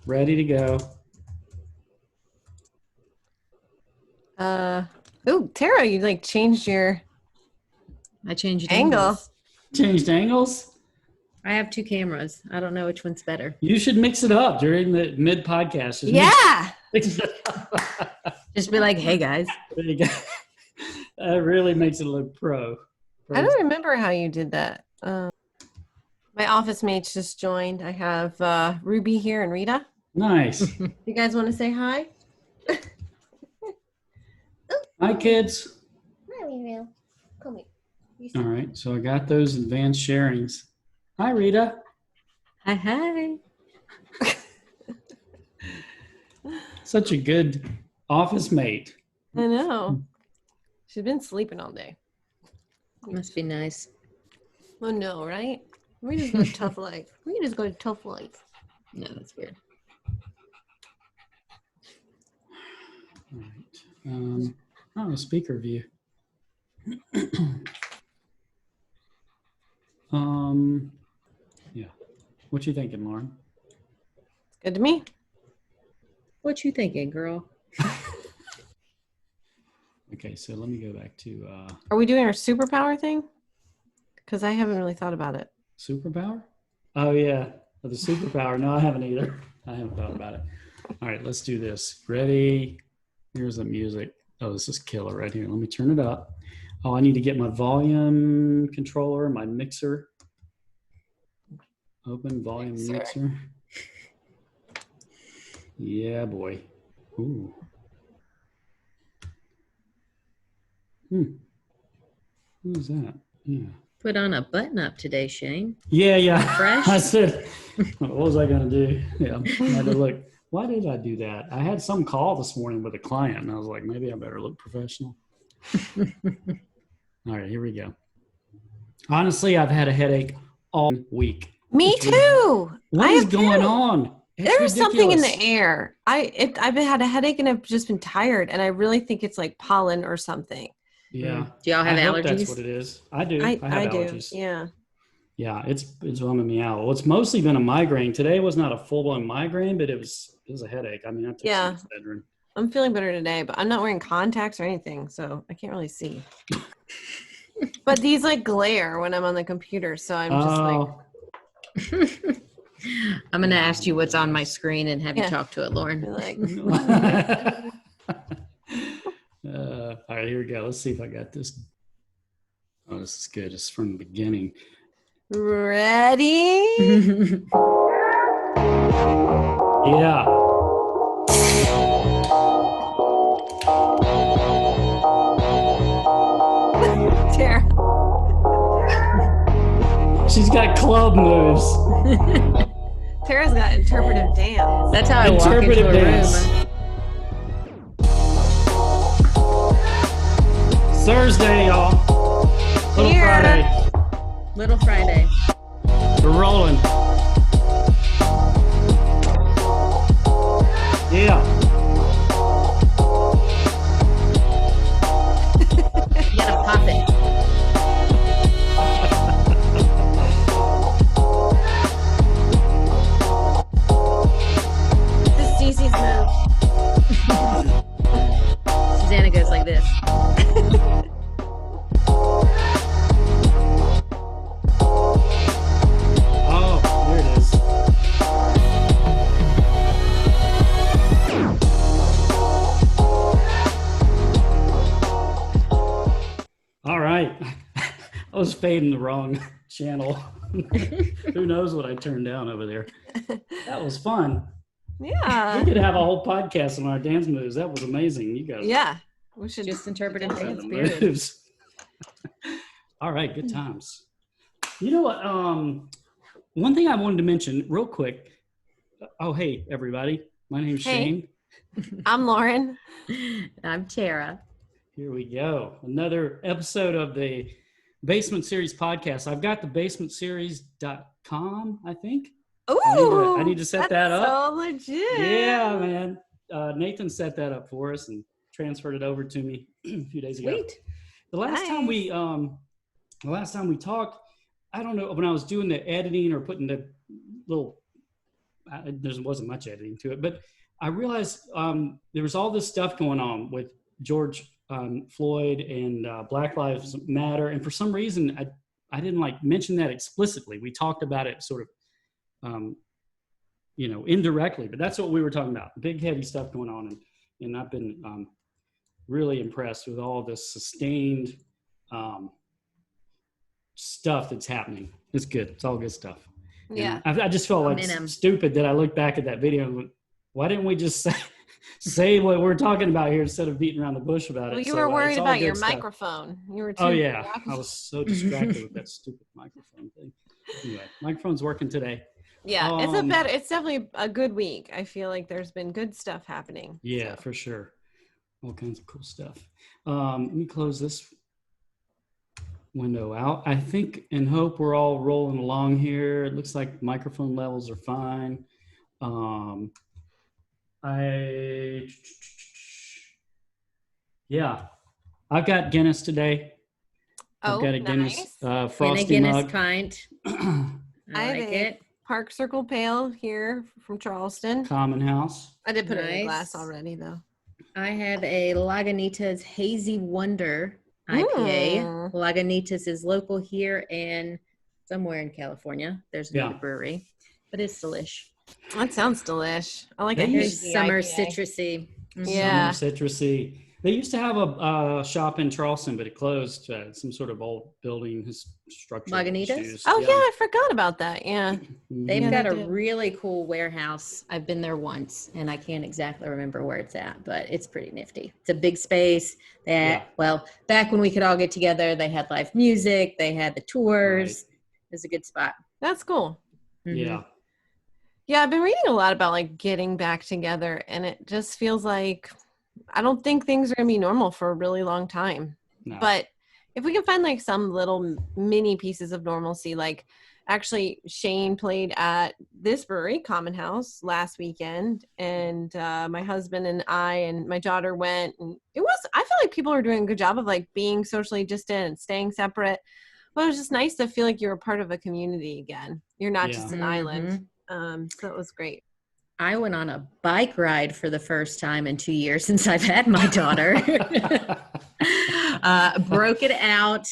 Ready to go. Tara, you like changed your I changed angle. angles. Changed angles? I have 2 cameras. I don't know which one's better. You should mix it up during the mid-podcast. Yeah. Just be like, hey, guys. There you go. That really makes it look pro. I don't remember how you did that. My office mates just joined. I have Ruby here and Rita. Nice. You guys want to say hi? Hi, kids. Hi, Rita. Come here. All right, so I got those advanced sharings. Hi, Rita. Hi. Such a good office mate. I know. She's been sleeping all day. Must be nice. Oh, no, right? We just got tough life. We just got tough life. No, that's weird. All right. Speaker view. Yeah. What you thinking, Lauren? It's good to me. What you thinking, girl? Okay, so let me go back to Are we doing our superpower thing? Because I haven't really thought about it. superpower. Oh yeah, the superpower. No, I haven't either. I haven't thought about it. All right, let's do this. Ready? Here's the music. Oh, this is killer right here. Let me turn it up. Oh, I need to get my volume controller, my mixer. Open volume mixer. Yeah, boy. Ooh. Who's that? Yeah. Put on a button up today, Shayne. Yeah. Fresh? I said, what was I going to do? Yeah, I had to look. Why did I do that? I had some call this morning with a client, and I was like, maybe I better look professional. All right, here we go. Honestly, I've had a headache all week. Me too. What is going on? There's something in the air. I've had a headache and I've just been tired, and I really think it's like pollen or something. Yeah. Do y'all have I hope allergies? that's what it is. I do. I have allergies. Do. Yeah. Yeah, it's bumming me out. Well, it's mostly been a migraine. Today was not a full-blown migraine, but it was a headache. I mean, I took some Excedrin. I'm feeling better today, but I'm not wearing contacts or anything, so I can't really see. But these like glare when I'm on the computer, so I'm just like. I'm going to ask you what's on my screen and have you talk to it, Lauren. Like, all right, here we go. Let's see if I got this. Oh, this is good. It's from the beginning. Ready? Yeah. Tara. She's got club moves. Tara's got interpretive dance. That's how I walk into Interpretive a dance. room. Thursday, y'all. Little Here. Friday. Little Friday. We're rolling. Yeah. You gotta pop it. This is Cece's move. Susanna goes like this. Oh, there it is. All right. I was fading the wrong channel. Who knows what I turned down over there. That was fun. Yeah. We could have a whole podcast on our dance moves. That was amazing. You guys. Yeah. We should Just interpretive got dance, the period. moves. All right. Good times. You know what? One thing I wanted to mention real quick. Oh, hey, everybody. My name's Hey. Shayne. I'm Lauren. I'm Tara. Here we go. Another episode of the Basement Series podcast. I've got the basementseries.com, I think. Ooh. I need to set that up. So legit. Yeah, man. Nathan set that up for us and transferred it over to me a few days ago. Sweet. The last time we talked, I don't know, when I was doing the editing or putting the little there wasn't much editing to it, but I realized there was all this stuff going on with George Floyd and Black Lives Matter, and for some reason I didn't like mention that explicitly. We talked about it sort of indirectly, but that's what we were talking about. Big heavy stuff going on, and I've been really impressed with all this sustained stuff that's happening. It's good. It's all good stuff. Yeah. And I just felt like stupid that I looked back at that video and went, why didn't we just say what we're talking about here instead of beating around the bush about it? Well, you were worried about your microphone. You were too. Oh yeah, I was so distracted with that stupid microphone thing. Anyway, microphone's working today. Yeah, it's definitely a good week. I feel like there's been good stuff happening. Yeah, for sure. All kinds of cool stuff. Let me close this window out. I think and hope we're all rolling along here. It looks like microphone levels are fine. I've got Guinness today. I've got a Guinness frosty Guinness mug. pint. I like it. Park Circle Pale here from Charleston. Common House. I did put it in a glass already, though. I have a Lagunitas Hazy Wonder IPA. Lagunitas is local here and somewhere in California. There's another brewery, but it's delish. That sounds delish. I like it. Very summer citrusy. Yeah. Summer citrusy. They used to have a shop in Charleston, but it closed. Some sort of old building structure. Lagunitas? Issues. Oh, yeah, I forgot about that. Yeah. They've got a really cool warehouse. I've been there once, and I can't exactly remember where it's at, but it's pretty nifty. It's a big space. Well, back when we could all get together, they had live music. They had the tours. Right. It was a good spot. That's cool. Mm-hmm. Yeah. Yeah, I've been reading a lot about, like, getting back together, and it just feels like I don't think things are going to be normal for a really long time. No. But if we can find, like, some little mini pieces of normalcy, like, actually, Shayne played at this brewery, Common House, last weekend, and my husband and I and my daughter went, and I feel like people are doing a good job of, like, being socially distant and staying separate, but it was just nice to feel like you were part of a community again. You're not just an island. So it was great. I went on a bike ride for the first time in 2 years since I've had my daughter. Broke it out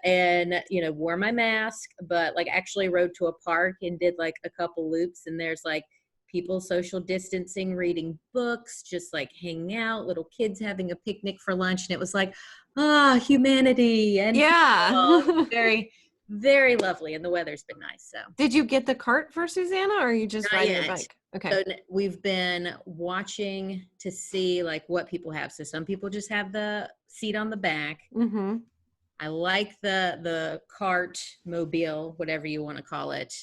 and, wore my mask, but like actually rode to a park and did like a couple loops. And there's like people social distancing, reading books, just like hanging out, little kids having a picnic for lunch. And it was like, humanity. And very, very lovely. And the weather's been nice. So did you get the cart for Susanna or are you just riding your bike? Okay. So we've been watching to see like what people have. So some people just have the seat on the back. Mm-hmm. I like the cart mobile, whatever you want to call it.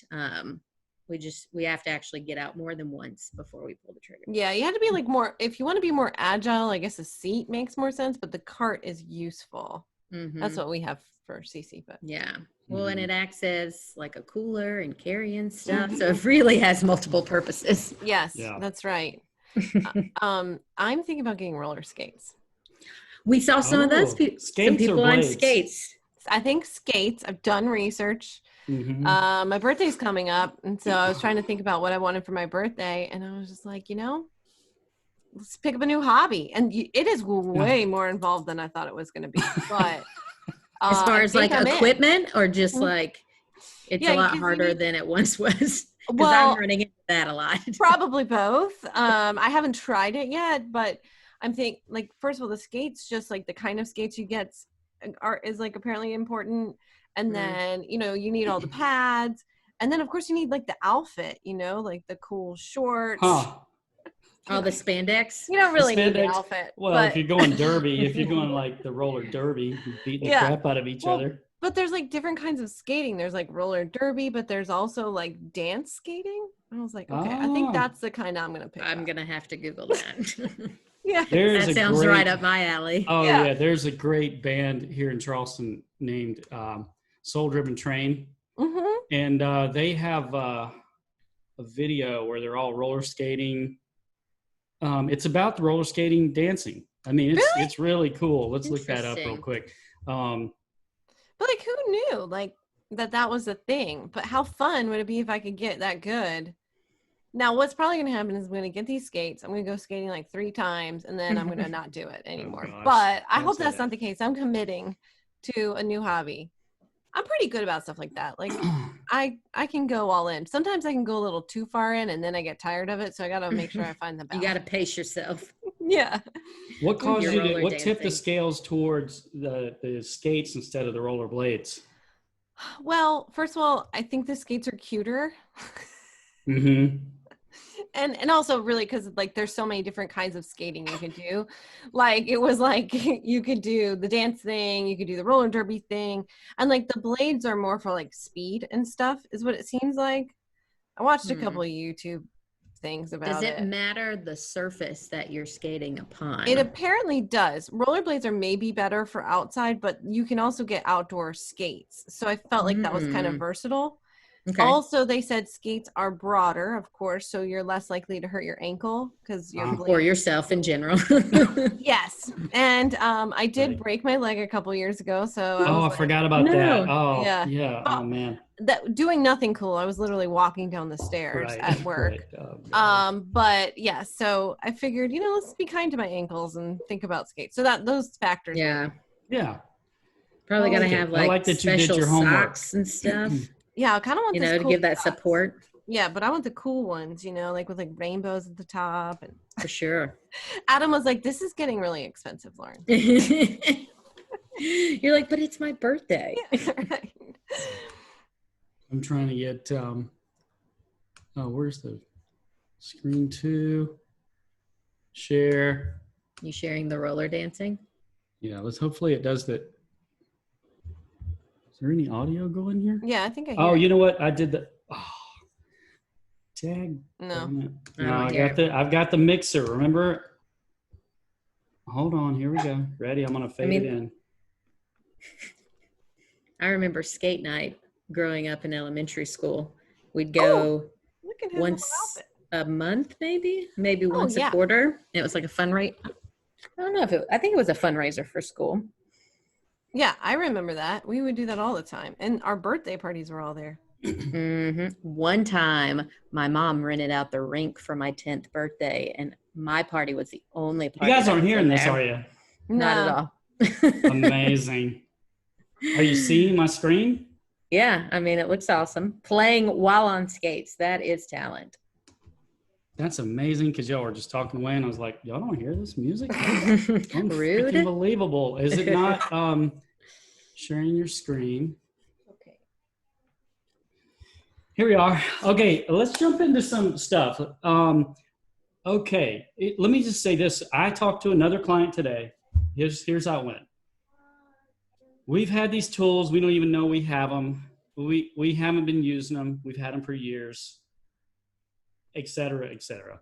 We have to actually get out more than once before we pull the trigger. Yeah, you have to be like more, if you want to be more agile, I guess a seat makes more sense, but the cart is useful. Mm-hmm. That's what we have for CC. But yeah. Well, and it acts as like a cooler and carrying stuff. So it really has multiple purposes. Yes, that's right. I'm thinking about getting roller skates. We saw some of those some people on skates. I think skates. I've done research. Mm-hmm. My birthday's coming up. And so I was trying to think about what I wanted for my birthday. And I was just like, let's pick up a new hobby. And it is way more involved than I thought it was going to be. But as far as like equipment or just like it's a lot harder than it once was. Because I'm running into that a lot. Probably both. I haven't tried it yet, but I'm thinking like, first of all, the skates, just like the kind of skates you get is like apparently important. And then, you need all the pads. And then of course you need like the outfit, like the cool shorts. Oh, the spandex? You don't really need the outfit. Well, if you're going derby, if you're going like the roller derby, beating the crap out of each other. But there's like different kinds of skating. There's like roller derby, but there's also like dance skating. I was like, okay, I think that's the kind I'm going to pick I'm going to have to Google that. Yeah. That sounds right up my alley. Oh, yeah. There's a great band here in Charleston named Soul Driven Train. Mm-hmm. And they have a video where they're all roller skating. It's about the roller skating dancing. I mean, it's really cool. Let's look that up real quick. But like, who knew like that was a thing? But how fun would it be if I could get that good? Now, what's probably going to happen is I'm going to get these skates. I'm going to go skating like 3 times, and then I'm going to not do it anymore. gosh. But I Don't hope say that's that. not the case. I'm committing to a new hobby. I'm pretty good about stuff like that. Like I can go all in. Sometimes I can go a little too far in, and then I get tired of it. So I got to make sure I find the You balance. got to pace yourself. Yeah. What caused Your you to, roller what tipped the dancing. scales towards the skates instead of the roller blades? Well, first of all, I think the skates are cuter. Mm-hmm. And also really because like there's so many different kinds of skating you can do. Like it was like you could do the dance thing, you could do the roller derby thing, and like the blades are more for like speed and stuff is what it seems like. I watched a couple of YouTube things about Does it it. matter the surface that you're skating upon? It apparently does. Rollerblades are maybe better for outside, but you can also get outdoor skates. So I felt like that was kind of versatile. Okay. Also, they said skates are broader, of course, so you're less likely to hurt your ankle because your blade. Or yourself in general. Yes, and I did break my leg a couple years ago, so I forgot about that. Oh, yeah. yeah. Oh, man. That doing nothing cool. I was literally walking down the stairs at work. Right. Oh, but yeah, so I figured, let's be kind to my ankles and think about skates. So that those factors. Yeah. Yeah. Probably gotta it. have I like like that you did special your homework. socks and stuff. Yeah, I kind of want this to cool give that socks. support. Yeah, but I want the cool ones, like with like rainbows at the top. And For sure. Adam was like, "This is getting really expensive, Lauren." You're like, but it's my birthday. Right. I'm trying to get, where's the screen 2? Share. You sharing the roller dancing? Yeah, hopefully it does that. Is there any audio going here? Yeah, I think I hear Oh, it. you know what? I did the, tag. No. No, I've got the mixer, remember? Hold on, here we go. Ready? I'm going to fade it in. I remember skate night growing up in elementary school. We'd go once a month, maybe once a quarter. It was like a fundraiser. I don't know I think it was a fundraiser for school. Yeah, I remember that. We would do that all the time. And our birthday parties were all there. One time, my mom rented out the rink for my 10th birthday, and my party was the only party. You guys aren't hearing this, are you? Not at all. Amazing. Are you seeing my screen? Yeah, I mean, it looks awesome. Playing while on skates, that is talent. That's amazing because y'all were just talking away and I was like, y'all don't hear this music? Rude. Unbelievable. Is it not sharing your screen? Okay. Here we are. Okay, let's jump into some stuff. Okay, let me just say this. I talked to another client today. Here's how it went. We've had these tools. We don't even know we have them. We haven't been using them. We've had them for years, et cetera, et cetera.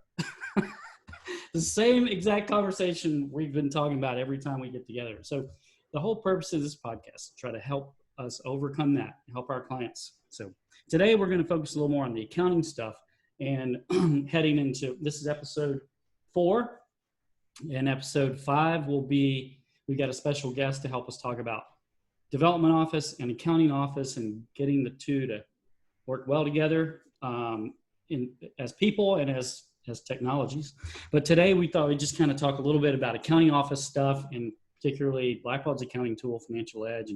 The same exact conversation we've been talking about every time we get together. So the whole purpose of this podcast is to try to help us overcome that, help our clients. So today we're going to focus a little more on the accounting stuff and heading into, this is episode 4. And episode 5 will be, we got a special guest to help us talk about development office and accounting office and getting the two to work well together as people and as technologies. But today we thought we'd just kind of talk a little bit about accounting office stuff, and particularly Blackbaud's accounting tool, Financial Edge.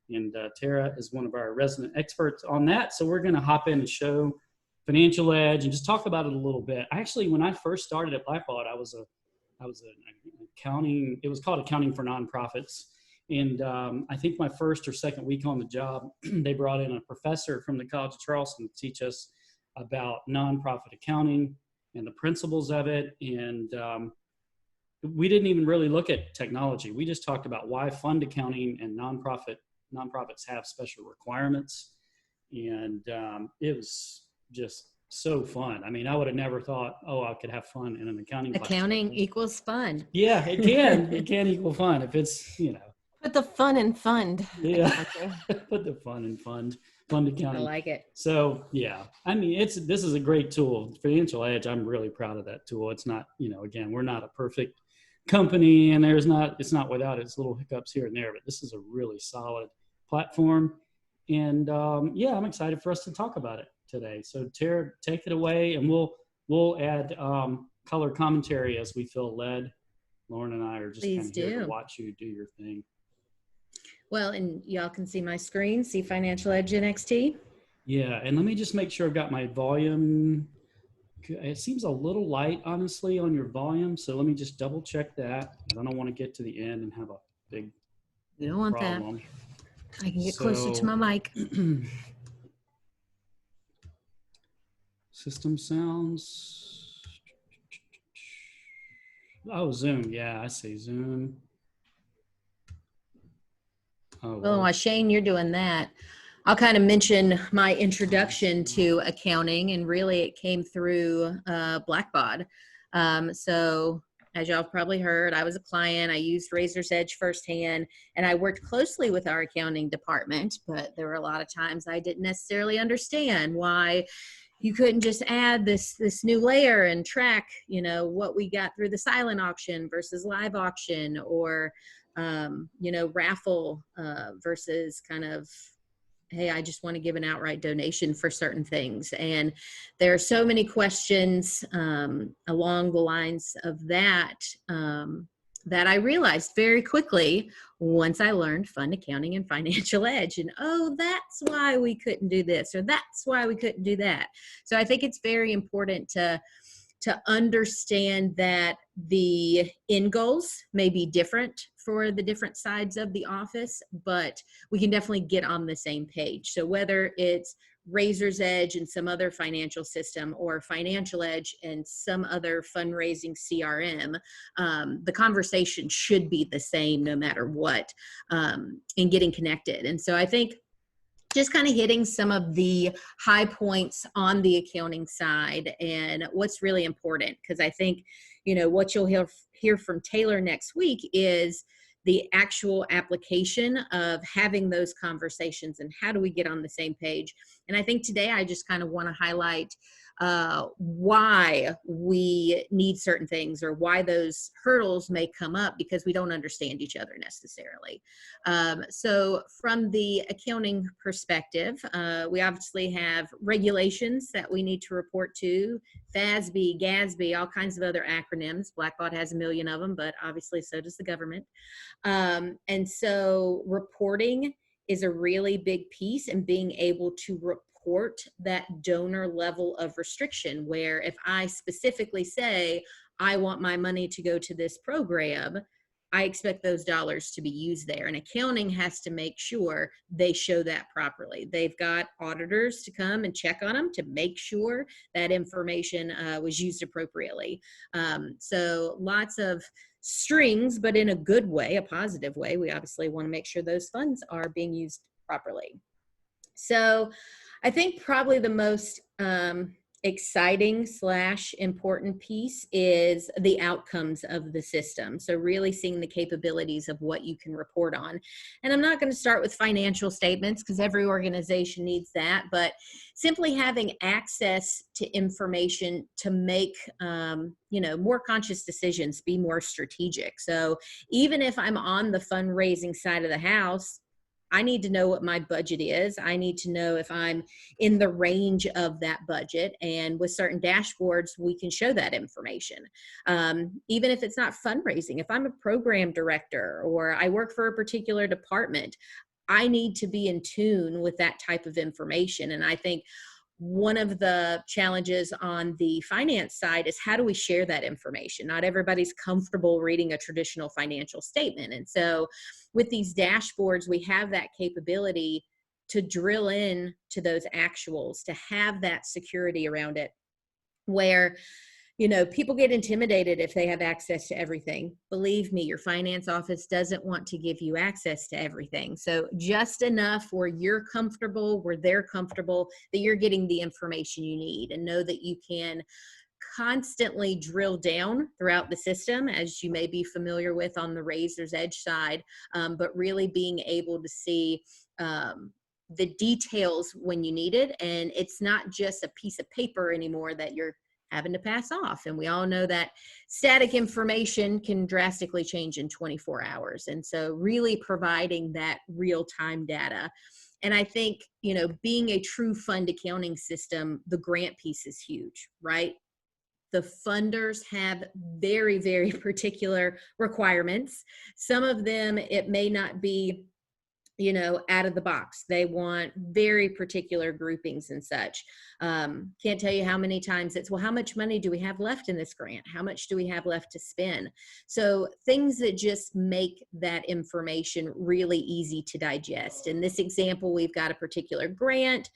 And Tara is one of our resident experts on that. So we're going to hop in and show Financial Edge and just talk about it a little bit. Actually, when I first started at Blackbaud, I was an accounting, it was called Accounting for Nonprofits. And I think my first or second week on the job, they brought in a professor from the College of Charleston to teach us about nonprofit accounting and the principles of it. And we didn't even really look at technology. We just talked about why fund accounting and nonprofits have special requirements. And it was just so fun. I mean, I would have never thought, I could have fun in an accounting class. Accounting equals fun. Yeah, it can. It can equal fun if it's, Put the fun in fund. Yeah. Put the fun in fund accounting. I like it. So yeah, I mean, this is a great tool. Financial Edge, I'm really proud of that tool. It's not, again, we're not a perfect company and it's not without its little hiccups here and there, but this is a really solid platform. And I'm excited for us to talk about it today. So Tara, take it away and we'll we'll add color commentary as we feel led. Lauren and I are just Please kind of here do. to watch you do your thing. Well, and y'all can see my screen, see Financial Edge NXT. Yeah, and let me just make sure I've got my volume. It seems a little light, honestly, on your volume. So let me just double check that. I don't want to get to the end and have a big You don't want problem. that. I can get closer to my mic. System sounds. Oh, Zoom. Yeah, I see Zoom. Oh, Well, while Shayne, you're doing that, I'll kind of mention my introduction to accounting, and really it came through Blackbaud. So as y'all have probably heard, I was a client. I used Razor's Edge firsthand, and I worked closely with our accounting department, but there were a lot of times I didn't necessarily understand why you couldn't just add this new layer and track, you know, what we got through the silent auction versus live auction, or you know, raffle versus kind of, hey, I just want to give an outright donation for certain things. And there are so many questions along the lines of that that I realized very quickly once I learned fund accounting and financial edge. And, oh, that's why we couldn't do this, or that's why we couldn't do that. So I think it's very important to understand that the end goals may be different for the different sides of the office, but we can definitely get on the same page. So whether it's Razor's Edge and some other financial system, or Financial Edge and some other fundraising CRM, the conversation should be the same no matter what, in getting connected. And so I think just kind of hitting some of the high points on the accounting side and what's really important. Because I think, you know, what you'll hear from Taylor next week is the actual application of having those conversations and how do we get on the same page. And I think today I just kind of want to highlight why we need certain things, or why those hurdles may come up because we don't understand each other necessarily. So from the accounting perspective, we obviously have regulations that we need to report to, FASB, GASB, all kinds of other acronyms. Blackbaud has a million of them, but obviously so does the government. And so reporting is a really big piece, and being able to report that donor level of restriction, where if I specifically say, I want my money to go to this program, I expect those dollars to be used there. And accounting has to make sure they show that properly. They've got auditors to come and check on them to make sure that information was used appropriately. So lots of strings, but in a good way, a positive way. We obviously want to make sure those funds are being used properly. So I think probably the most exciting / important piece is the outcomes of the system. So really seeing the capabilities of what you can report on. And I'm not going to start with financial statements because every organization needs that, but simply having access to information to make you know, more conscious decisions, be more strategic. So even if I'm on the fundraising side of the house, I need to know what my budget is. I need to know if I'm in the range of that budget. And with certain dashboards, we can show that information. Even if it's not fundraising, if I'm a program director or I work for a particular department, I need to be in tune with that type of information. And I think one of the challenges on the finance side is how do we share that information? Not everybody's comfortable reading a traditional financial statement. And so with these dashboards, we have that capability to drill in to those actuals, to have that security around it, where, you know, people get intimidated if they have access to everything. Believe me, your finance office doesn't want to give you access to everything. So just enough where you're comfortable, where they're comfortable, that you're getting the information you need, and know that you can constantly drill down throughout the system, as you may be familiar with on the Razor's Edge side, but really being able to see the details when you need it. And it's not just a piece of paper anymore that you're having to pass off. And we all know that static information can drastically change in 24 hours. And so really providing that real-time data. And I think, you know, being a true fund accounting system, the grant piece is huge, right? The funders have very, very particular requirements. Some of them, it may not be, out of the box. They want very particular groupings and such. Can't tell you how many times it's, well, how much money do we have left in this grant? How much do we have left to spend? So things that just make that information really easy to digest. In this example, we've got a particular grant.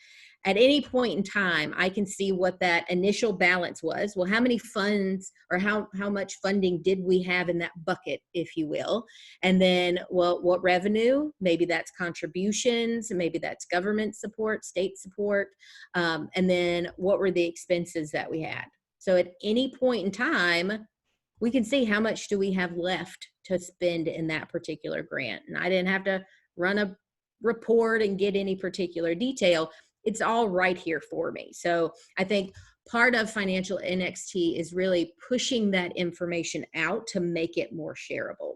At any point in time, I can see what that initial balance was. Well, how many funds or how much funding did we have in that bucket, if you will? And then, well, what revenue? Maybe that's contributions, maybe that's government support, state support. And then what were the expenses that we had? So at any point in time, we can see how much do we have left to spend in that particular grant. And I didn't have to run a report and get any particular detail. It's all right here for me. So I think part of Financial NXT is really pushing that information out to make it more shareable.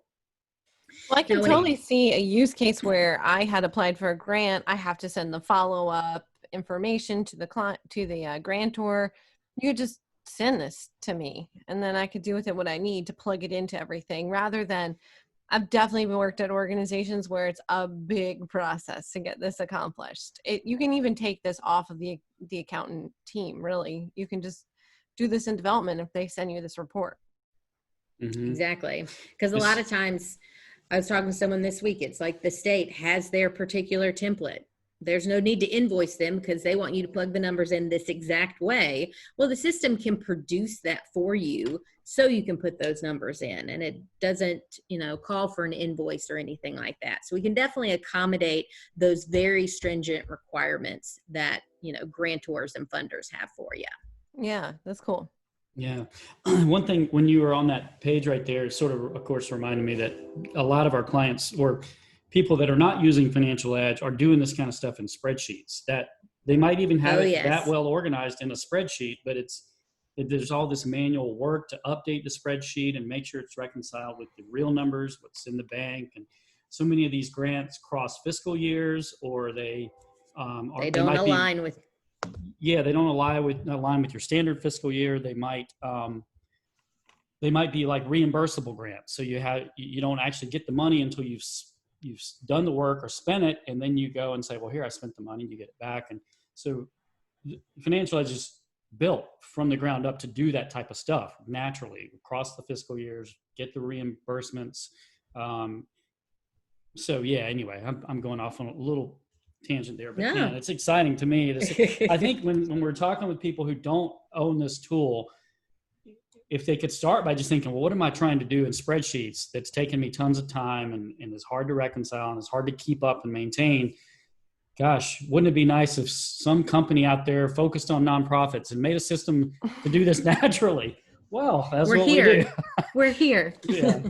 Well, I can totally see a use case where I had applied for a grant. I have to send the follow-up information to the client, to the grantor. You could just send this to me, and then I could do with it what I need to plug it into everything, rather than I've definitely worked at organizations where it's a big process to get this accomplished. You can even take this off of the accountant team, really. You can just do this in development if they send you this report. Mm-hmm. Exactly. Because a lot of times, I was talking to someone this week, it's like the state has their particular template. There's no need to invoice them because they want you to plug the numbers in this exact way. Well, the system can produce that for you so you can put those numbers in, and it doesn't, call for an invoice or anything like that. So we can definitely accommodate those very stringent requirements that, grantors and funders have for you. Yeah, that's cool. Yeah. One thing, when you were on that page right there, sort of course, reminded me that a lot of our clients or people that are not using Financial Edge are doing this kind of stuff in spreadsheets, that they might even have that well organized in a spreadsheet, but there's all this manual work to update the spreadsheet and make sure it's reconciled with the real numbers, what's in the bank. And so many of these grants cross fiscal years, or they don't align with your standard fiscal year. They might be like reimbursable grants. So you don't actually get the money until you've done the work or spent it, and then you go and say, well, here, I spent the money, you get it back. And so Financial Edge is built from the ground up to do that type of stuff naturally across the fiscal years, get the reimbursements. Anyway, I'm going off on a little tangent there, but yeah, it's exciting to me. I think when we're talking with people who don't own this tool, if they could start by just thinking, well, what am I trying to do in spreadsheets that's taken me tons of time and is hard to reconcile and is hard to keep up and maintain? Gosh, wouldn't it be nice if some company out there focused on nonprofits and made a system to do this naturally? Well, that's what we do. We're here. Yeah.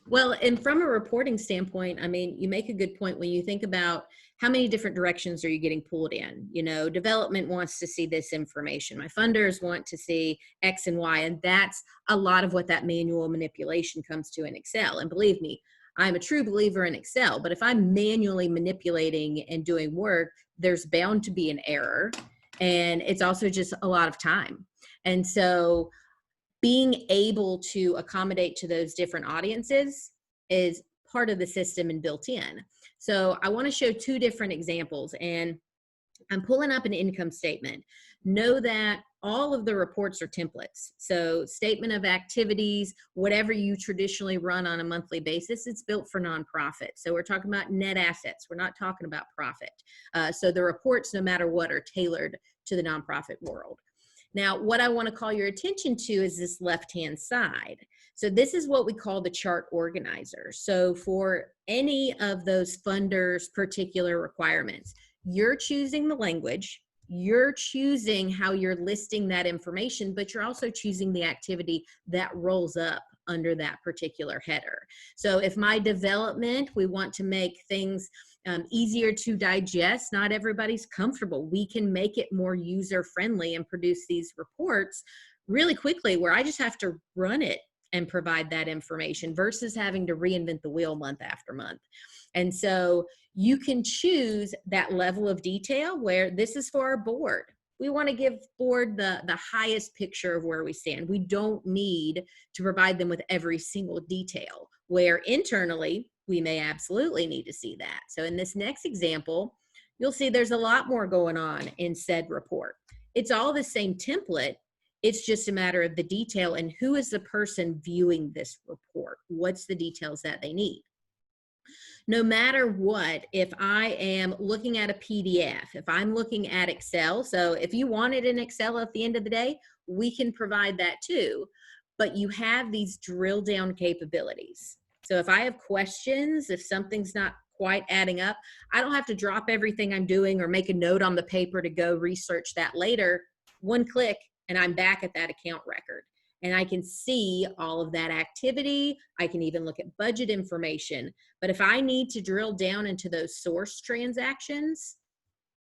Well, and from a reporting standpoint, I mean, you make a good point when you think about how many different directions are you getting pulled in. Development wants to see this information. My funders want to see X and Y, and that's a lot of what that manual manipulation comes to in Excel. And believe me, I'm a true believer in Excel, but if I'm manually manipulating and doing work, there's bound to be an error, and it's also just a lot of time. And so being able to accommodate to those different audiences is part of the system and built in. So I want to show two different examples, and I'm pulling up an income statement. Know that all of the reports are templates. So statement of activities, whatever you traditionally run on a monthly basis, it's built for nonprofit. So we're talking about net assets. We're not talking about profit. So the reports, no matter what, are tailored to the nonprofit world. Now, what I want to call your attention to is this left-hand side. So this is what we call the chart organizer. So for any of those funders' particular requirements, you're choosing the language, you're choosing how you're listing that information, but you're also choosing the activity that rolls up under that particular header. So if my development, we want to make things easier to digest, not everybody's comfortable. We can make it more user-friendly and produce these reports really quickly where I just have to run it and provide that information versus having to reinvent the wheel month after month. And so you can choose that level of detail where this is for our board. we want to give board the highest picture of where we stand. We don't need to provide them with every single detail, where internally we may absolutely need to see that. So in this next example, you'll see there's a lot more going on in said report. It's all the same template. It's just a matter of the detail and who is the person viewing this report. What's the details that they need? No matter what, if I am looking at a PDF, if I'm looking at Excel, so if you wanted an Excel at the end of the day, we can provide that too, but you have these drill down capabilities. So if I have questions, if something's not quite adding up, I don't have to drop everything I'm doing or make a note on the paper to go research that later. One click and I'm back at that account record. And I can see all of that activity. I can even look at budget information. But if I need to drill down into those source transactions,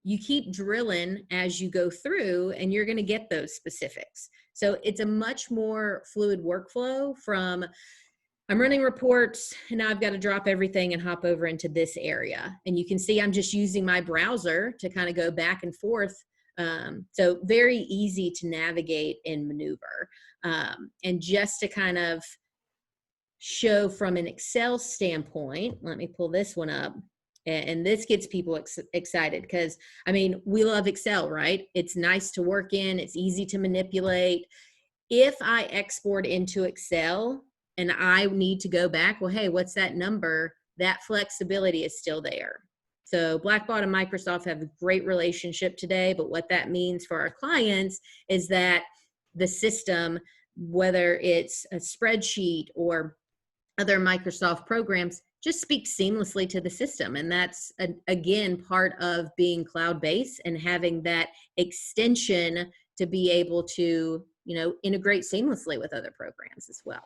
you keep drilling as you go through and you're going to get those specifics. So it's a much more fluid workflow from I'm running reports and now I've got to drop everything and hop over into this area. And you can see I'm just using my browser to kind of go back and forth. So very easy to navigate and maneuver. And just to kind of show from an Excel standpoint, let me pull this one up. And this gets people excited because, I mean, we love Excel, right? It's nice to work in. It's easy to manipulate. If I export into Excel and I need to go back, well, hey, what's that number? That flexibility is still there. So Blackbaud and Microsoft have a great relationship today, but what that means for our clients is that the system, whether it's a spreadsheet or other Microsoft programs, just speaks seamlessly to the system. And that's, again, part of being cloud-based and having that extension to be able to, integrate seamlessly with other programs as well.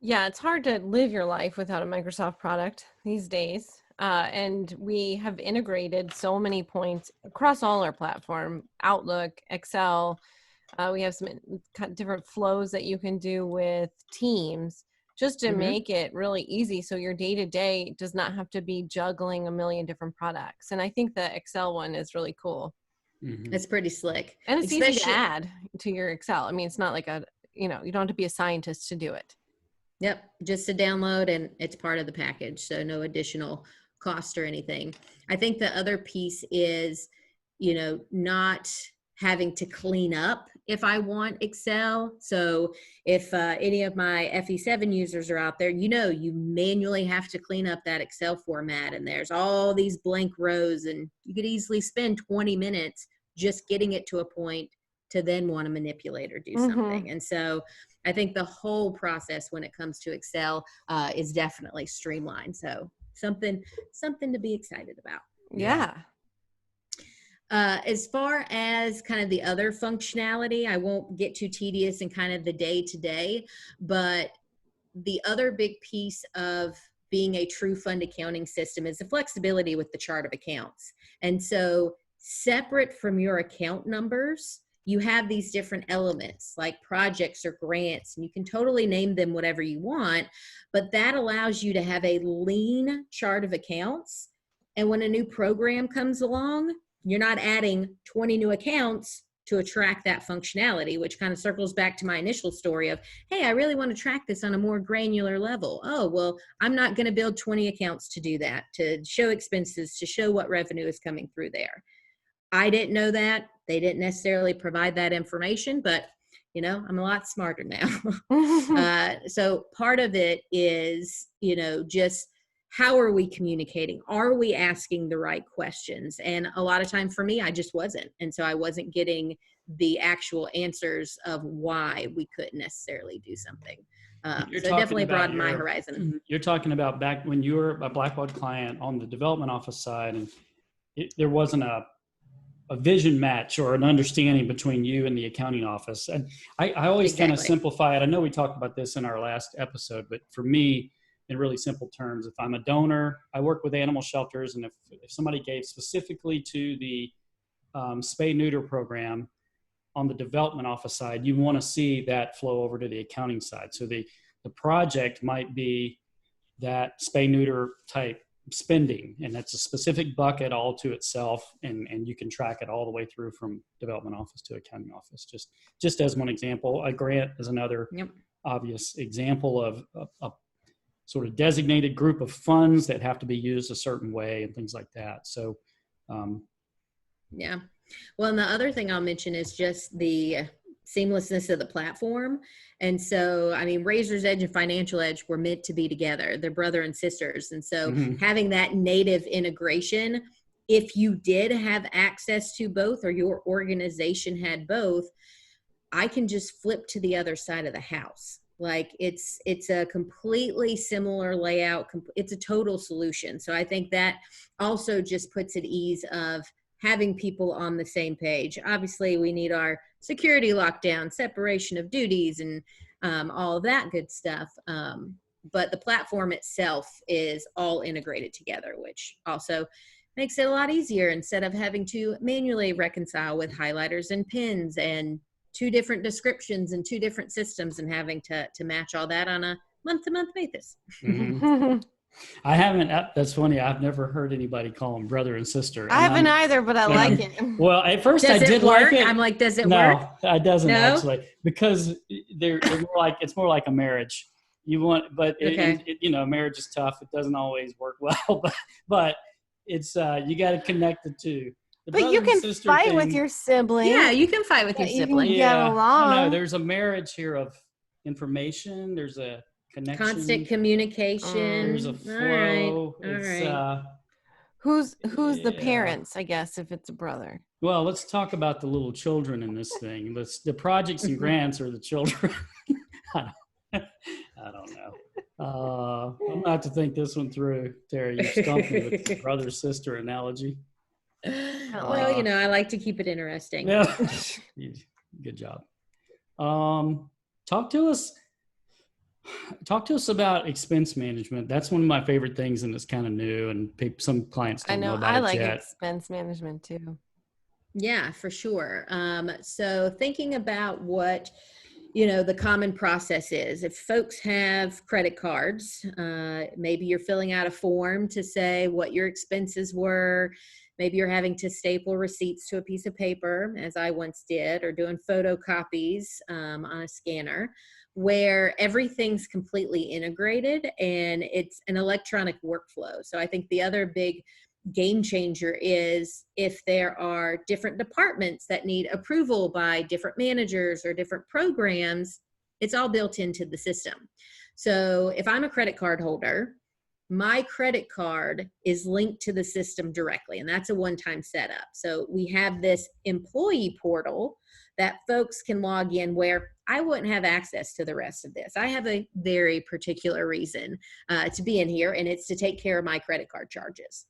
Yeah, it's hard to live your life without a Microsoft product these days. And we have integrated so many points across all our platform, Outlook, Excel. We have some different flows that you can do with Teams just to make it really easy. So your day-to-day does not have to be juggling a million different products. And I think the Excel one is really cool. It's pretty slick. And it's easy to add to your Excel. I mean, it's not like you don't have to be a scientist to do it. Yep, just a download and it's part of the package. So no additional cost or anything. I think the other piece is, not having to clean up if I want Excel. So if any of my FE7 users are out there, you manually have to clean up that Excel format and there's all these blank rows and you could easily spend 20 minutes just getting it to a point to then want to manipulate or do something. And so I think the whole process when it comes to Excel is definitely streamlined. So something to be excited about. Yeah. As far as kind of the other functionality, I won't get too tedious in kind of the day-to-day, but the other big piece of being a true fund accounting system is the flexibility with the chart of accounts. And so separate from your account numbers, you have these different elements like projects or grants, and you can totally name them whatever you want, but that allows you to have a lean chart of accounts. And when a new program comes along, you're not adding 20 new accounts to attract that functionality, which kind of circles back to my initial story of, hey, I really want to track this on a more granular level. Oh, well, I'm not going to build 20 accounts to do that, to show expenses, to show what revenue is coming through there. I didn't know that. They didn't necessarily provide that information, but I'm a lot smarter now. So part of it is, just how are we communicating? Are we asking the right questions? And a lot of time for me, I just wasn't. And so I wasn't getting the actual answers of why we couldn't necessarily do something. So it definitely broadened my horizon. You're talking about back when you were a Blackbaud client on the development office side, and there wasn't a vision match or an understanding between you and the accounting office. And I always kind of simplify it. I know we talked about this in our last episode, but for me, in really simple terms, if I'm a donor, I work with animal shelters, and if somebody gave specifically to the spay-neuter program on the development office side, you want to see that flow over to the accounting side. So the project might be that spay-neuter type spending, and that's a specific bucket all to itself, and you can track it all the way through from development office to accounting office. Just as one example, a grant is another obvious example of a sort of designated group of funds that have to be used a certain way and things like that. So yeah. Well, and the other thing I'll mention is just the seamlessness of the platform. And so, I mean, Razor's Edge and Financial Edge were meant to be together. They're brother and sisters. And so having that native integration, if you did have access to both or your organization had both, I can just flip to the other side of the house. Like it's a completely similar layout. It's a total solution. So I think that also just puts at ease of having people on the same page. Obviously, we need our security lockdown, separation of duties, and all of that good stuff. But the platform itself is all integrated together, which also makes it a lot easier instead of having to manually reconcile with highlighters and pins and 2 different descriptions and 2 different systems and having to match all that on a month-to-month basis. I haven't. That's funny. I've never heard anybody call them brother and sister. I haven't either, but I like it. Well, at first does I did work? like it. I'm like, does it work? No, it doesn't actually, because they're more like, it's more like a marriage. You want, but you know, marriage is tough. It doesn't always work well, but it's you got to connect the two. But you can fight with your sibling. Yeah, you can fight with your sibling. You can get along. No, there's a marriage here of information. There's a connection. Constant communication. There's a flow. All right. Who's the parents, I guess, if it's a brother? Well, let's talk about the little children in this thing. The projects and grants are the children. I don't know. I'm going to have to think this one through, Terry. You stumped me with the brother-sister analogy. Well, you know, I like to keep it interesting. Yeah. Good job. Talk to us about expense management. That's one of my favorite things, and it's kind of new, and some clients don't know about it yet. I like expense management too. Yeah, for sure. So thinking about what, you know, the common process is. If folks have credit cards, maybe you're filling out a form to say what your expenses were. Maybe you're having to staple receipts to a piece of paper, as I once did, or doing photocopies on a scanner, where everything's completely integrated and it's an electronic workflow. So I think the other big game changer is if there are different departments that need approval by different managers or different programs, it's all built into the system. So if I'm a credit card holder, my credit card is linked to the system directly, and that's a one-time setup. So we have this employee portal that folks can log in where I wouldn't have access to the rest of this. I have a very particular reason to be in here, and it's to take care of my credit card charges.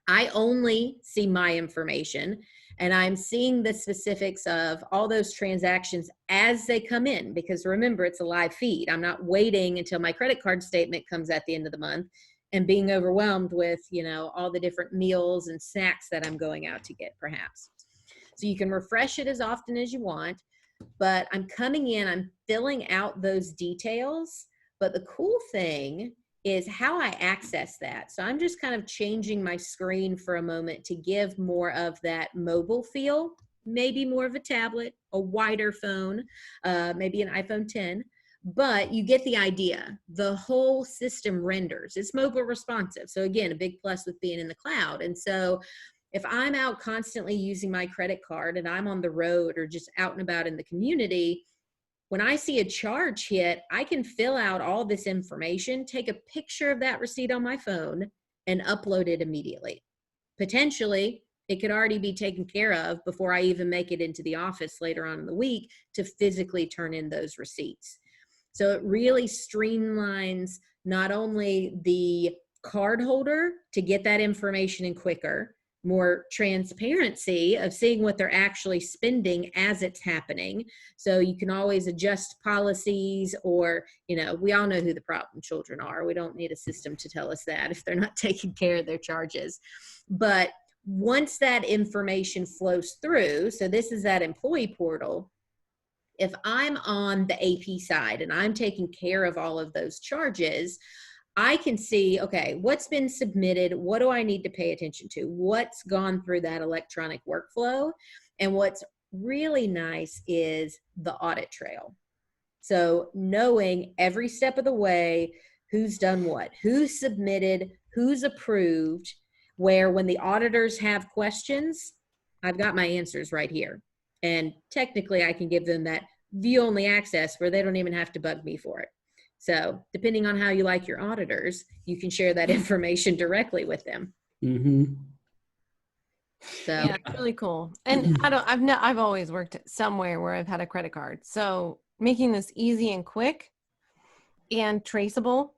I only see my information, and I'm seeing the specifics of all those transactions as they come in, because remember, it's a live feed. I'm not waiting until my credit card statement comes at the end of the month and being overwhelmed with, you know, all the different meals and snacks that I'm going out to get perhaps. So you can refresh it as often as you want, but I'm coming in, I'm filling out those details. But the cool thing is how I access that. So I'm just kind of changing my screen for a moment to give more of that mobile feel, maybe more of a tablet, a wider phone, maybe an iPhone 10, but you get the idea. The whole system renders. It's mobile responsive. So again, a big plus with being in the cloud. And so if I'm out constantly using my credit card and I'm on the road or just out and about in the community, when I see a charge hit, I can fill out all this information, take a picture of that receipt on my phone, and upload it immediately. Potentially, it could already be taken care of before I even make it into the office later on in the week to physically turn in those receipts. So it really streamlines not only the card holder to get that information in quicker, more transparency of seeing what they're actually spending as it's happening. So you can always adjust policies, or, you know, we all know who the problem children are. We don't need a system to tell us that if they're not taking care of their charges. But once that information flows through, so this is that employee portal, if I'm on the AP side and I'm taking care of all of those charges, I can see, okay, what's been submitted? What do I need to pay attention to? What's gone through that electronic workflow? And what's really nice is the audit trail. So knowing every step of the way, who's done what, who's submitted, who's approved, where when the auditors have questions, I've got my answers right here. And technically I can give them that view-only access where they don't even have to bug me for it. So depending on how you like your auditors, you can share that information directly with them. Mm-hmm. So yeah, it's really cool. And I've always worked somewhere where I've had a credit card. So making this easy and quick and traceable.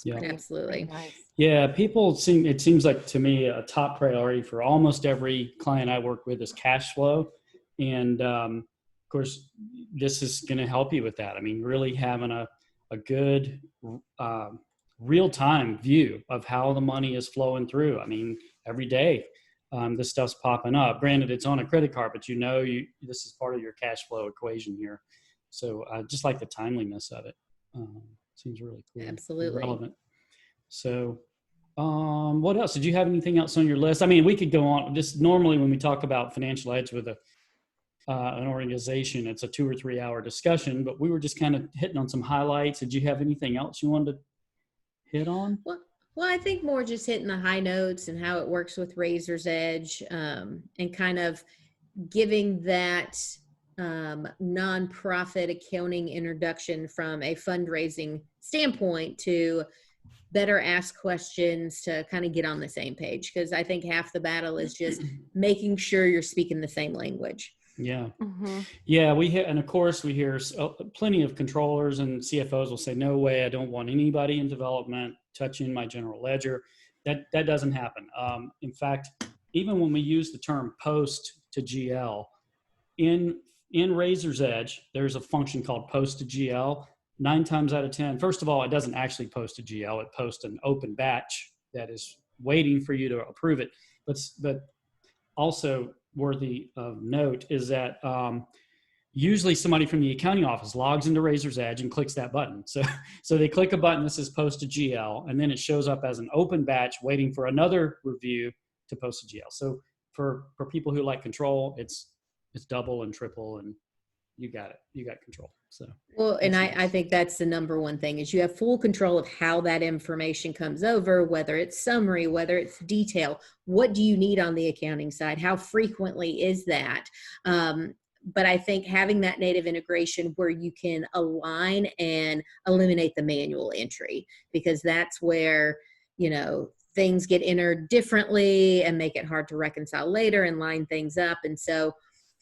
Yeah, absolutely. Nice. Yeah, it seems like to me a top priority for almost every client I work with is cash flow. And of course, this is going to help you with that. I mean, really having a good real-time view of how the money is flowing through. I mean, every day this stuff's popping up. Granted, it's on a credit card, but this is part of your cash flow equation here. So I just like the timeliness of it. Seems really cool. Absolutely. Relevant. So what else? Did you have anything else on your list? I mean, we could go on. Just normally when we talk about Financial Edge with an organization, it's a 2 or 3 hour discussion, but we were just kind of hitting on some highlights. Did you have anything else you wanted to hit on? Well, I think more just hitting the high notes and how it works with Razor's Edge, and kind of giving that nonprofit accounting introduction from a fundraising standpoint to better ask questions to kind of get on the same page. Because I think half the battle is just making sure you're speaking the same language. Yeah. Mm-hmm. Yeah. And of course we hear plenty of controllers and CFOs will say, no way, I don't want anybody in development touching my general ledger. That doesn't happen. In fact, even when we use the term post to GL in Razor's Edge, there's a function called post to GL. 9 times out of 10, first of all, it doesn't actually post to GL. It posts an open batch that is waiting for you to approve it. But also worthy of note is that usually somebody from the accounting office logs into Razor's Edge and clicks that button. So they click a button that says post to GL, and then it shows up as an open batch waiting for another review to post to GL. So for people who like control, it's double and triple, and you got it. You got control. So well, and I think that's the number one thing is you have full control of how that information comes over, whether it's summary, whether it's detail. What do you need on the accounting side? How frequently is that? But I think having that native integration where you can align and eliminate the manual entry, because that's where, things get entered differently and make it hard to reconcile later and line things up. And so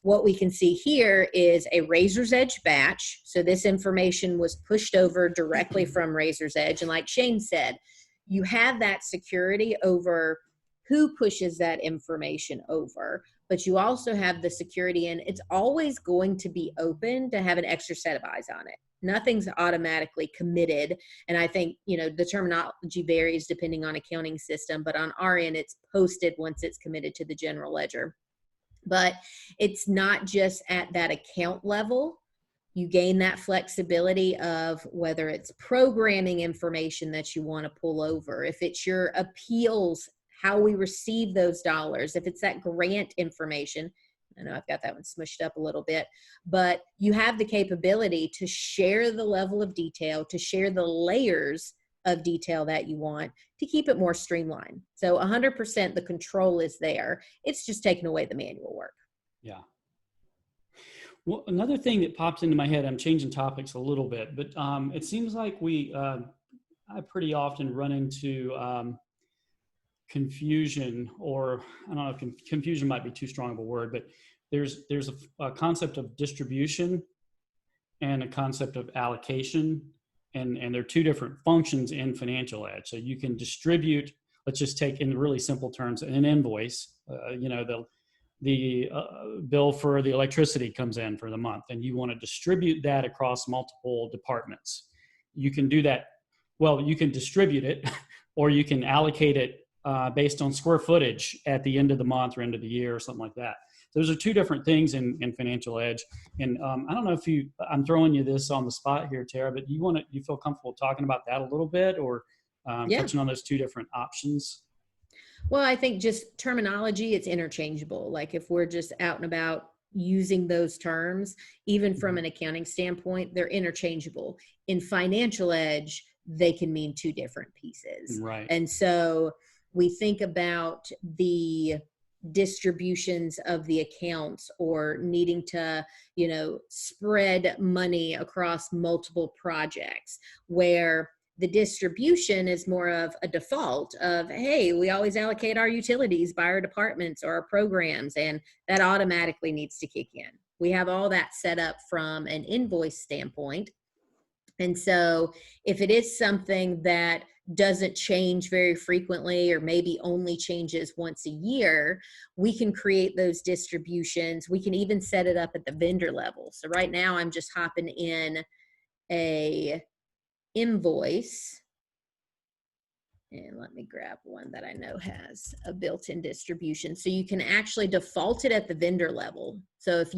what we can see here is a Razor's Edge batch. So this information was pushed over directly from Razor's Edge. And like Shayne said, you have that security over who pushes that information over, but you also have the security in it's always going to be open to have an extra set of eyes on it. Nothing's automatically committed. And I think, the terminology varies depending on accounting system, but on our end, it's posted once it's committed to the general ledger. But it's not just at that account level. You gain that flexibility of whether it's programming information that you want to pull over, if it's your appeals, how we receive those dollars, if it's that grant information. I know I've got that one smushed up a little bit, but you have the capability to share the level of detail, to share the layers of detail that you want to keep it more streamlined. So 100% the control is there. It's just taking away the manual work. Yeah. Well, another thing that pops into my head, I'm changing topics a little bit, but it seems like I pretty often run into confusion, or I don't know if confusion might be too strong of a word, but there's a concept of distribution and a concept of allocation. And there are two different functions in Financial Edge. So you can distribute, let's just take in really simple terms, an invoice, the bill for the electricity comes in for the month, and you want to distribute that across multiple departments. You can do that. Well, you can distribute it, or you can allocate it based on square footage at the end of the month or end of the year or something like that. Those are two different things in Financial Edge. And I don't know if I'm throwing you this on the spot here, Tara, but you feel comfortable talking about that a little bit, or touching on those two different options? Well, I think just terminology, it's interchangeable. Like if we're just out and about using those terms, even from an accounting standpoint, they're interchangeable. In Financial Edge, they can mean two different pieces. Right. And so we think about the distributions of the accounts or needing to, spread money across multiple projects, where the distribution is more of a default of, hey, we always allocate our utilities by our departments or our programs, and that automatically needs to kick in. We have all that set up from an invoice standpoint. And so if it is something that doesn't change very frequently, or maybe only changes once a year, we can create those distributions. We can even set it up at the vendor level. So right now I'm just hopping in a invoice, and let me grab one that I know has a built-in distribution. So you can actually default it at the vendor level. So if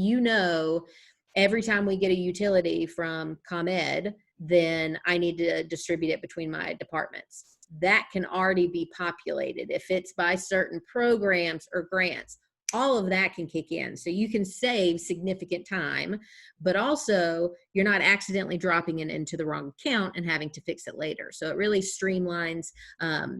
every time we get a utility from ComEd, then I need to distribute it between my departments. That can already be populated. If it's by certain programs or grants, all of that can kick in. So you can save significant time, but also you're not accidentally dropping it into the wrong account and having to fix it later. So it really streamlines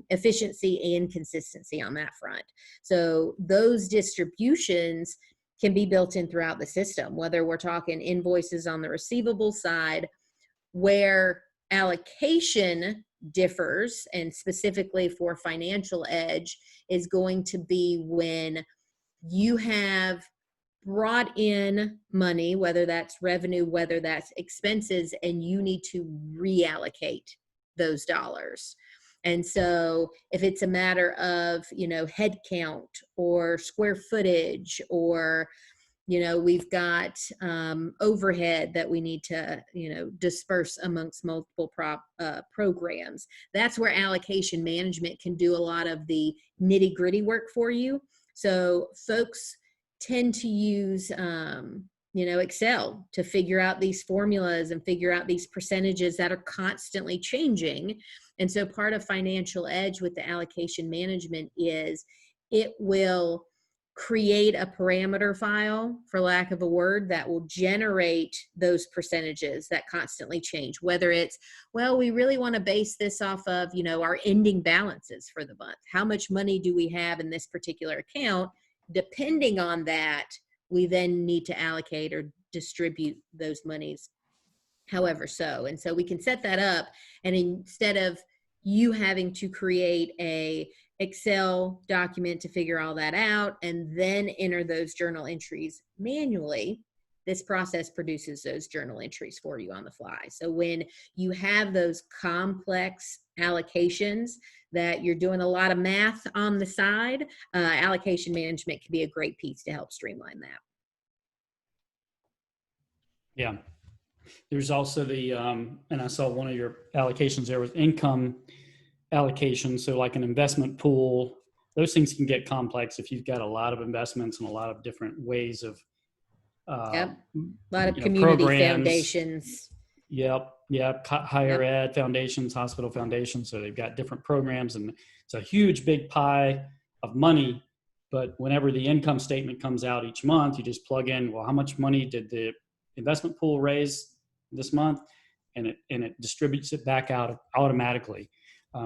efficiency and consistency on that front. So those distributions can be built in throughout the system, whether we're talking invoices on the receivable side, where allocation differs, and specifically for Financial Edge, is going to be when you have brought in money, whether that's revenue, whether that's expenses, and you need to reallocate those dollars. And so if it's a matter of, head count or square footage, or, we've got overhead that we need to, disperse amongst multiple programs, that's where allocation management can do a lot of the nitty gritty work for you. So folks tend to use, Excel to figure out these formulas and figure out these percentages that are constantly changing. And so part of Financial Edge with the allocation management is it will create a parameter file, for lack of a word, that will generate those percentages that constantly change. Whether it's, well, we really want to base this off of, our ending balances for the month. How much money do we have in this particular account? Depending on that, we then need to allocate or distribute those monies however so. And so we can set that up, and instead of you having to create a Excel document to figure all that out and then enter those journal entries manually, this process produces those journal entries for you on the fly. So when you have those complex allocations that you're doing a lot of math on the side, allocation management can be a great piece to help streamline that. Yeah. There's also the, and I saw one of your allocations there was income allocation. So like an investment pool, those things can get complex if you've got a lot of investments and a lot of different ways of, a lot of community foundations. Yep. Higher ed foundations, hospital foundations. So they've got different programs, and it's a huge, big pie of money. But whenever the income statement comes out each month, you just plug in, well, how much money did the investment pool raise this month? And it distributes it back out automatically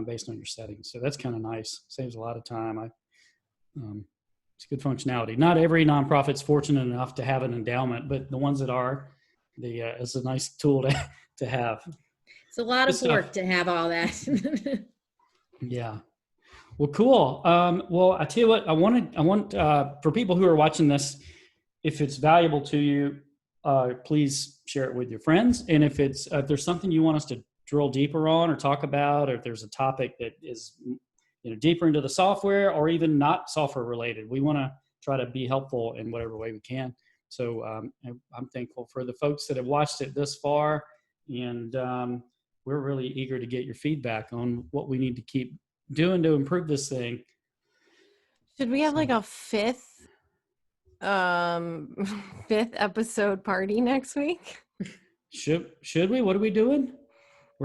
based on your settings. So that's kind of nice. Saves a lot of time. It's good functionality. Not every nonprofit's fortunate enough to have an endowment, but the ones that are, it's a nice tool to have. It's a lot of work to have all that. Yeah. Well, cool. Well, I tell you what, I want for people who are watching this, if it's valuable to you, please share it with your friends. And if there's something you want us to drill deeper on or talk about, or if there's a topic that is, deeper into the software or even not software related, we want to try to be helpful in whatever way we can. So I'm thankful for the folks that have watched it this far, and we're really eager to get your feedback on what we need to keep doing to improve this thing. Should we have like a fifth episode party next week? Should we? What are we doing?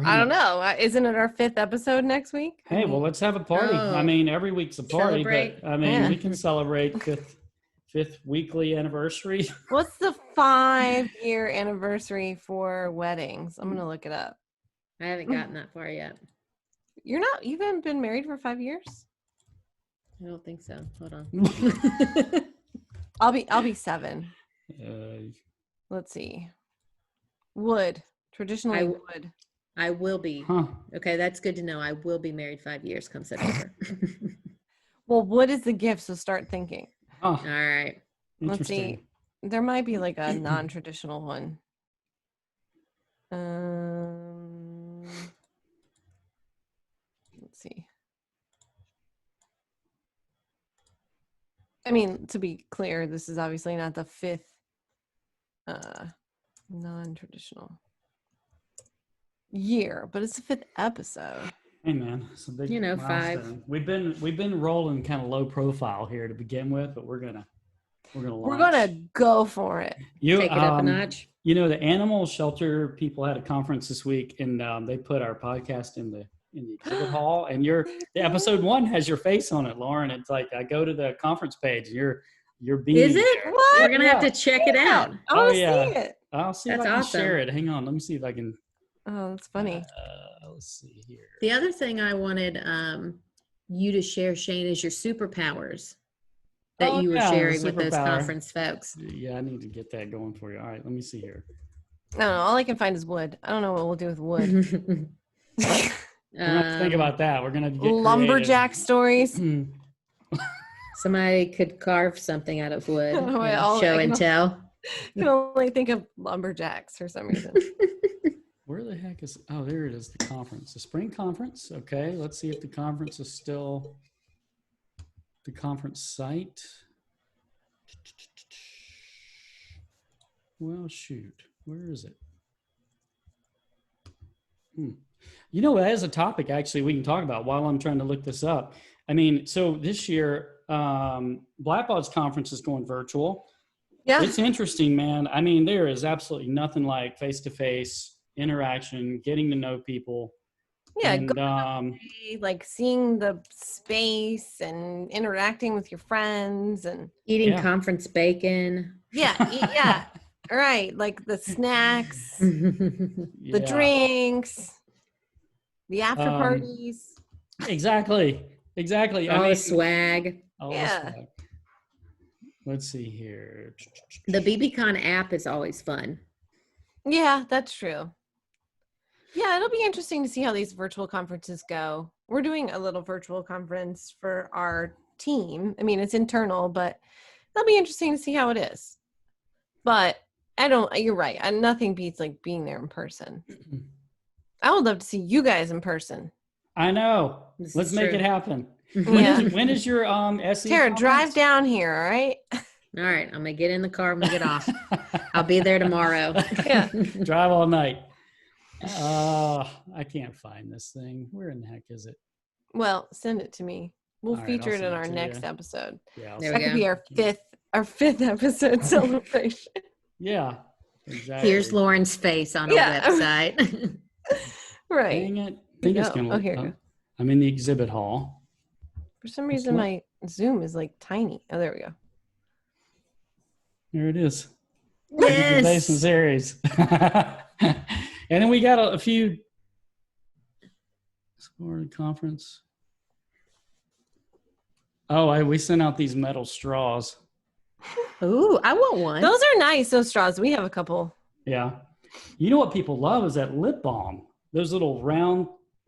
I don't know. Isn't it our 5th episode next week? Hey, well, let's have a party. I mean, every week's a party, Celebrate. but I mean, we can celebrate fifth weekly anniversary. What's the 5-year anniversary for weddings? I'm gonna look it up. I haven't gotten that far yet. You haven't been married for 5 years? I don't think so. Hold on. I'll be 7. Let's see. Traditionally wood. I will be. Huh. Okay, that's good to know. I will be married 5 years come September. Well, wood is the gift, so start thinking. Oh, All right. Let's see. There might be like a non-traditional one. Let's see. I mean, to be clear, this is obviously not the 5th non-traditional year, but it's the 5th episode. hey man, it's a big 5. milestone. We've been rolling kind of low profile here to begin with, but we're gonna launch. We're gonna go for it. Take it up a notch. The animal shelter people had a conference this week, and they put our podcast in the exhibit hall, and the episode 1 has your face on it, Lauren. It's like I go to the conference page, and you're being. Is it? there. What? We're gonna have to check it out. I want to see yeah. it. I'll see if That's I can awesome. share it. Hang on, let me see if I can. Oh, that's funny. Let's see here. The other thing I wanted you to share, Shayne, is your superpowers that you were sharing with those conference folks. Yeah, I need to get that going for you. All right, let me see here. I don't know. All I can find is wood. I don't know what we'll do with wood. We're gonna have to think about that. We're gonna get Lumberjack stories. Somebody could carve something out of wood. Oh, Show and tell. I can only think of lumberjacks for some reason. Where the heck is? Oh, there it is. The conference, the spring conference. Okay, let's see if the conference is still the conference site. Well, shoot, where is it? As a topic, actually, we can talk about while I'm trying to look this up. I mean, so this year, Blackbaud's conference is going virtual. Yeah, It's interesting, man. I mean, there is absolutely nothing like face-to-face interaction, getting to know people. yeah. And, Like seeing the space and interacting with your friends and Eating conference bacon. yeah. All right, like the snacks, the drinks, the after parties. Exactly. All the swag. Swag. Let's see here. The BBCon app is always fun. Yeah, that's true. Yeah, it'll be interesting to see how these virtual conferences go. We're doing a little virtual conference for our team. I mean, it's internal, but it'll be interesting to see how it is. But you're right. Nothing beats like being there in person. I would love to see you guys in person. I know. Let's make it happen. When is your ASCII Tara, conference? drive down here, all right? All right, I'm gonna get in the car when we get off. I'll be there tomorrow. Yeah. Drive all night. I can't find this thing. Where in the heck is it? Well, send it to me. We'll All right, feature I'll it in send it our to next you. episode. Yeah. There That we could go. be our fifth episode celebration. Yeah. Exactly. Here's Lauren's face on our website. Right. Dang it. I think it's gonna. here you go. I'm in the exhibit hall. For some reason, my Zoom is like tiny. Oh, there we go. There it is. Yes. Basin series. And then we got a few for the conference. Oh, we sent out these metal straws. Ooh, I want one. Those are nice. Those straws. We have a couple. Yeah. You know what people love is that lip balm. Those little round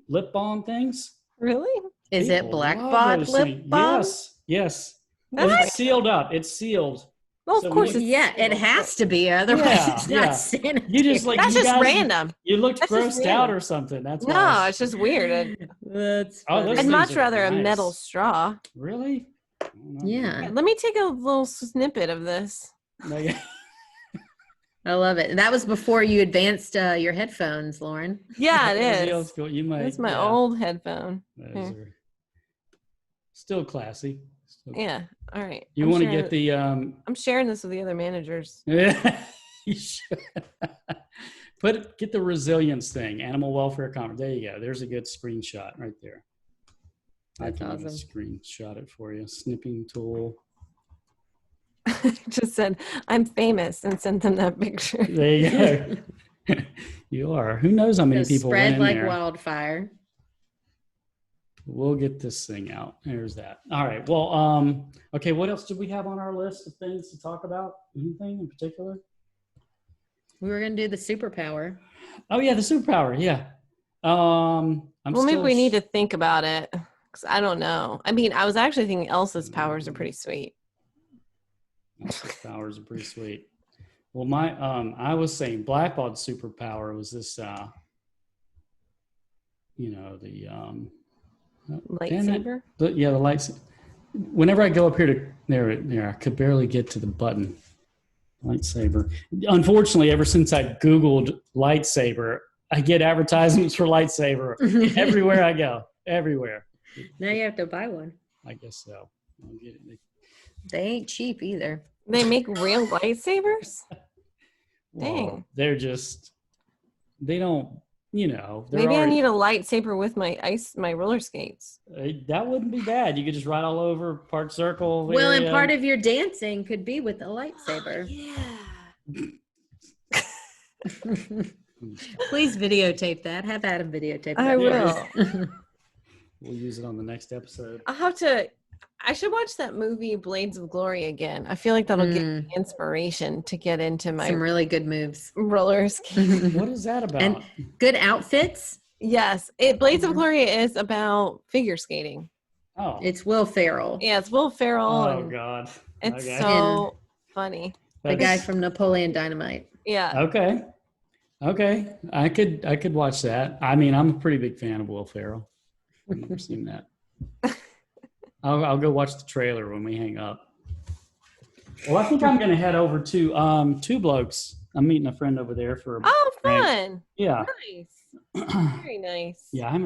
lip balm things. Really? Is it People Blackbaud love those lip things. balm? Yes. That's It's sealed up. It's sealed. Well, of So course. we- It's Yeah, it has to be. Otherwise, Yeah, it's yeah. not sanitary. You just like That's you just guys- random. You looked That's just grossed out random. or something. That's No, why. it's just weird. That's Oh, those funny. I'd things much are rather a nice. metal straw. Really? I don't know. Yeah. Let me take a little snippet of this. Like- I love it. And that was before you advanced your headphones, Lauren. Yeah, The it old is. school- You might. It's my yeah. old headphone. Those are still classy. Yeah. All right. You I'm want to sharing get the I'm sharing this with the other managers. You should. Get the resilience thing, animal welfare conference. There you go. There's a good screenshot right there. That's I can even awesome. screenshot it for you. Snipping tool. Just said, I'm famous and sent them that picture. There you go. You are. Who knows how many people went spread in like there. wildfire. We'll get this thing out. There's that. All right. Well, okay. What else did we have on our list of things to talk about? Anything in particular? We were going to do the superpower. Oh yeah, the superpower. Yeah. Maybe we need to think about it because I don't know. I mean, I was actually thinking Elsa's powers are pretty sweet. Elsa's powers are pretty sweet. Well, I was saying Blackbaud's superpower was this. The lightsaber. The lights. Whenever I go up here to there, I could barely get to the button. Lightsaber. Unfortunately, ever since I Googled lightsaber, I get advertisements for lightsaber everywhere I go. Everywhere. Now you have to buy one. I guess so. I'll get it. They ain't cheap either. They make real lightsabers? Well, Dang. They're just, they don't, maybe I need a lightsaber with my roller skates. That wouldn't be bad. You could just ride all over Park Circle. Well, area. and part of your dancing could be with a lightsaber. Yeah. Please videotape that. Have Adam videotape that. I will. We'll use it on the next episode. I should watch that movie Blades of Glory again. I feel like that'll give me inspiration to get into my some really good moves. Roller skating. What is that about? And good outfits. Yes. Blades of Glory is about figure skating. Oh. It's Will Ferrell. Yeah, it's Will Ferrell. Oh, God. It's so funny. The guy from Napoleon Dynamite. Yeah. Okay. I could watch that. I mean, I'm a pretty big fan of Will Ferrell. I've never seen that. I'll go watch the trailer when we hang up. Well, I think I'm going to head over to Two Blokes. I'm meeting a friend over there for. Oh, fun. Yeah. Nice. Very nice. Yeah, I'm